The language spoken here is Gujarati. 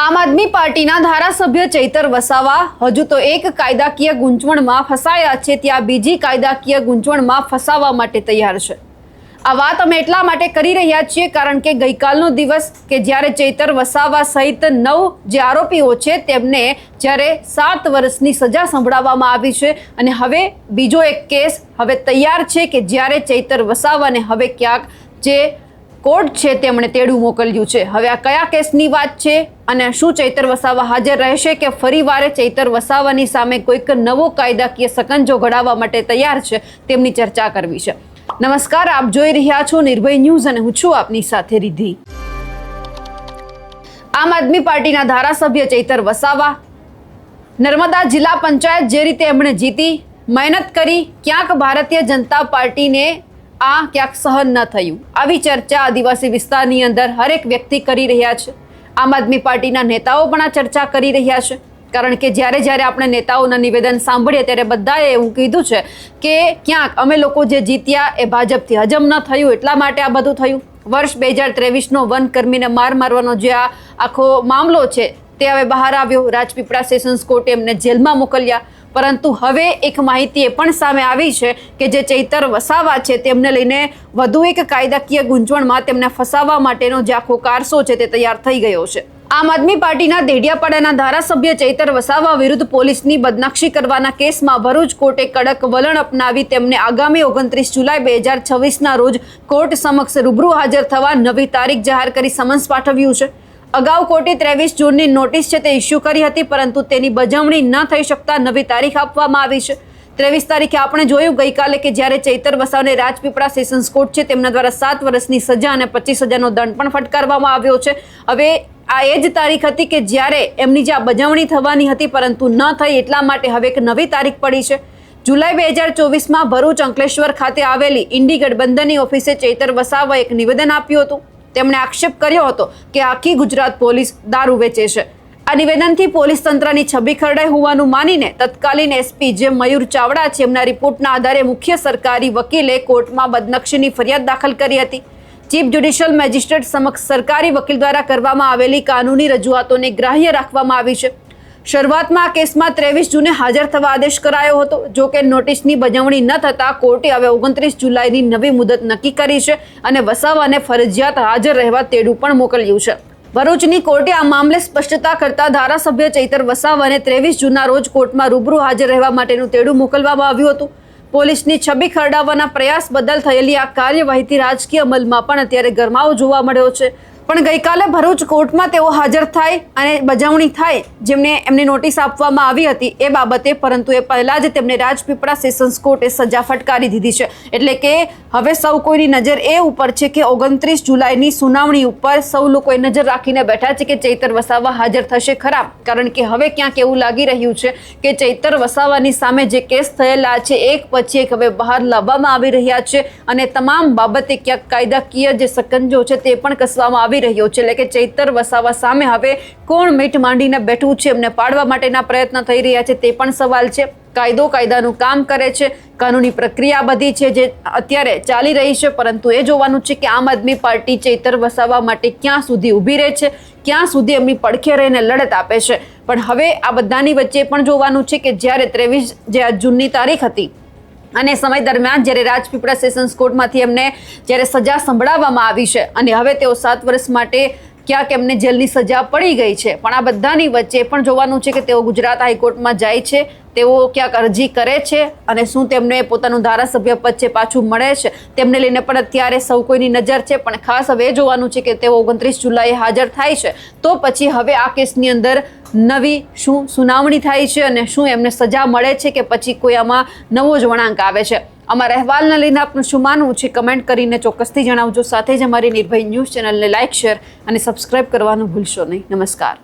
આમ આદમી પાર્ટીના ધારાસભ્ય ચૈતર વસાવા હજુ તો એક કાયદાકીય ગૂંચવણમાં ફસાયા છે, ત્યાં બીજી કાયદાકીય ગૂંચવણમાં ફસાવા માટે તૈયાર છે। આ વાત અમે એટલા માટે કરી રહ્યા છીએ કારણ કે ગઈકાલનો દિવસ કે જ્યારે ચૈતર વસાવા સહિત 9 જે આરોપીઓ છે તેમને જ્યારે 7 વર્ષની સજા સંભળાવવામાં આવી છે અને હવે બીજો એક કેસ હવે તૈયાર છે કે જ્યારે ચૈતર વસાવાને હવે ક્યાંક જે કોર્ટ છે તેમણે તેડું મોકલ્યું છે। હવે આ કયા કેસની વાત છે અને શું ચૈતર વસાવા હાજર રહેશે કે ફરીવારે ચૈતર વસાવાની સામે કોઈક નવો કાયદાકીય સકંજો ઘડાવવા માટે તૈયાર છે તેમની ચર્ચા કરવી છે। નમસ્કાર, આપ જોઈ રહ્યા છો નિર્ભય ન્યૂઝ અને હું છું આપની સાથે રિદ્ધિ। આમ આદમી પાર્ટીના ધારાસભ્ય ચૈતર વસાવા નર્મદા જિલ્લા પંચાયત જે રીતે એમણે જીતી મહેનત કરી, ક્યાંક ભારતીય જનતા પાર્ટીને આ ક્યાંક સહન ન થયું। આવી ચર્ચા આદિવાસી વિસ્તારની અંદર હરેક વ્યક્તિ કરી રહ્યા છે। આમ આદમી પાર્ટીના નેતાઓ પણ આ ચર્ચા કરી રહ્યા છે કારણ કે જ્યારે આપણે નેતાઓના નિવેદન સાંભળીએ ત્યારે બધાએ એવું કીધું છે કે ક્યાંક અમે લોકો જે જીત્યા એ ભાજપથી હજમ ન થયું એટલા માટે આ બધું થયું। વર્ષ 2023નો વનકર્મીને મારવાનો જે આ આખો મામલો છે તે હવે બહાર આવ્યો। રાજપીપળા સેશન્સ કોર્ટે એમને જેલમાં મોકલ્યા, પરંતુ હવે એક માહિતી એ પણ સામે આવી છે કે જે ચૈતર વસાવા છે તેમને લઈને વધુ એક કાયદાકીય ગૂંચવણમાં તેમને ફસાવવા માટેનો જે આખો કારસો છે તે તૈયાર થઈ ગયો છે। આમ આદમી પાર્ટીના દેડિયાપાડાના ધારાસભ્ય ચૈતર વસાવા વિરુદ્ધ પોલીસની બદનક્ષી કરવાના કેસમાં ભરૂચ કોર્ટે કડક વલણ અપનાવી તેમને આગામી 29 જુલાઈ 2026ના રોજ કોર્ટ સમક્ષ રૂબરૂ હાજર થવા નવી તારીખ જાહેર કરી સમન્સ પાઠવ્યું છે। અગાઉ કોર્ટે 23 જૂનની નોટિસ છે તે ઇસ્યુ કરી હતી, પરંતુ તેની બજાવણી ન થઈ શકતા નવી તારીખ આપવામાં આવી છે। 23 તારીખે આપણે જોયું ગઈકાલે કે જ્યારે ચૈતર વસાવાને રાજપીપળા સેશન્સ કોર્ટ છે તેમના દ્વારા 7 વર્ષની સજા અને 25,000નો દંડ પણ ફટકારવામાં આવ્યો છે। હવે આ એ જ તારીખ હતી કે જ્યારે એમની જે આ બજાવણી થવાની હતી પરંતુ ન થઈ, એટલા માટે હવે એક નવી તારીખ પડી છે। જુલાઈ 2024માં ભરૂચ અંકલેશ્વર ખાતે આવેલી ઇન્ડી ગઠબંધનની ઓફિસે ચૈતર વસાવાએ એક નિવેદન આપ્યું હતું। તેમણે આક્ષેપ કર્યો હતો કે આખી ગુજરાત પોલીસ દારૂ વેચે છે। આ નિવેદનથી પોલીસ તંત્રની છબી ખરડાઈ હોવાનું માનીને તત્કાલીન એસપી જે મયુર ચાવડા છે એમના રિપોર્ટના આધારે મુખ્ય સરકારી વકીલે કોર્ટમાં બદનક્ષીની ફરિયાદ દાખલ કરી હતી। ચીફ જ્યુડિશિયલ મેજિસ્ટ્રેટ સમક્ષ સરકારી વકીલ દ્વારા કરવામાં આવેલી કાનૂની રજૂઆતોને ગ્રાહ્ય રાખવામાં આવી છે। શરૂઆતમાં આ કેસમાં 23 જૂને હાજર થવા આદેશ કરાયો હતો। જો કે નોટિસની બજાવણી ન થતાં કોર્ટે હવે 29 જુલાઈની નવી મુદત નક્કી કરી છે અને વસાવાને ફરજિયાત હાજર રહેવા તેડું પણ મોકલ્યું છે। ભરૂચની કોર્ટે આ મામલે સ્પષ્ટતા કરતા ધારાસભ્ય ચૈતર વસાવાને 23 જૂનના રોજ કોર્ટમાં રૂબરૂ હાજર રહેવા માટેનું તેડું મોકલવામાં આવ્યું હતું। પોલીસની છબી ખરડાવવાના પ્રયાસ બદલ થયેલી આ કાર્યવાહીથી રાજકીય અમલમાં પણ અત્યારે ગરમાવો જોવા મળ્યો છે। પણ ગઈકાલે ભરૂચ કોર્ટમાં તેઓ હાજર થાય અને બજાવણી થાય જેમને એમની નોટિસ આપવામાં આવી હતી એ બાબતે, પરંતુ એ પહેલા જ તેમને રાજપીપળા સેશન્સ કોર્ટે સજા ફટકારી દીધી છે। એટલે કે હવે સૌ કોઈની નજર એ ઉપર છે કે 29 જુલાઈની સુનાવણી ઉપર સૌ લોકોએ નજર રાખીને બેઠા છે કે ચૈતર વસાવા હાજર થશે ખરા, કારણ કે હવે ક્યાંક એવું લાગી રહ્યું છે કે ચૈતર વસાવાની સામે જે કેસ થયેલા છે એક પછી એક હવે બહાર લાવવામાં આવી રહ્યા છે અને તમામ બાબતે ક્યાંક કાયદાકીય જે સકંજો છે તે પણ કસવામાં આવી રહ્યો છે। એટલે કે ચૈતર વસાવા સામે હવે કોણ મીટ માંડીને બેઠું છે, એમને પાડવા માટેના પ્રયત્ન થઈ રહ્યા છે તે પણ સવાલ છે। કાયદો કાયદાનું કામ કરે છે, કાનૂની પ્રક્રિયા બધી છે જે અત્યારે ચાલી રહી છે, પરંતુ એ જોવાનું છે કે આમ આદમી પાર્ટી ચૈતર વસાવા માટે ક્યાં સુધી ઊભી રહે છે, ક્યાં સુધી એમની પડખે રહીને લડત આપે છે। પણ હવે આ બધાની વચ્ચે પણ જોવાનું છે કે જ્યારે 23 જે જૂનની તારીખ હતી અને સમય દરમિયાન જ્યારે રાજપીપળા સેશન્સ કોર્ટમાંથી એમને જ્યારે સજા સંભળાવવામાં આવી છે અને હવે તેઓ 7 વર્ષ માટે ક્યાંક એમને જેલની સજા પડી ગઈ છે, પણ આ બધાની વચ્ચે પણ જોવાનું છે કે તેઓ ગુજરાત હાઈકોર્ટમાં જાય છે, તેઓ ક્યાંક અરજી કરે છે અને શું તેમને પોતાનું ધારાસભ્ય પદ છે પાછું મળે છે, તેમને લઈને પણ અત્યારે સૌ કોઈની નજર છે। પણ ખાસ હવે એ જોવાનું છે કે તેઓ 29 જુલાઈએ હાજર થાય છે તો પછી હવે આ કેસની અંદર નવી શું સુનાવણી થાય છે અને શું એમને સજા મળે છે કે પછી કોઈ આમાં નવો જ વળાંક આવે છે। અમારા અહેવાલને લઈને આપનું શું માનવું છે કમેન્ટ કરીને ચોક્કસથી જણાવજો। સાથે જ અમારી નિર્ભય ન્યૂઝ ચેનલને લાઇક, શેર અને સબસ્ક્રાઇબ કરવાનું ભૂલશો નહીં। નમસ્કાર।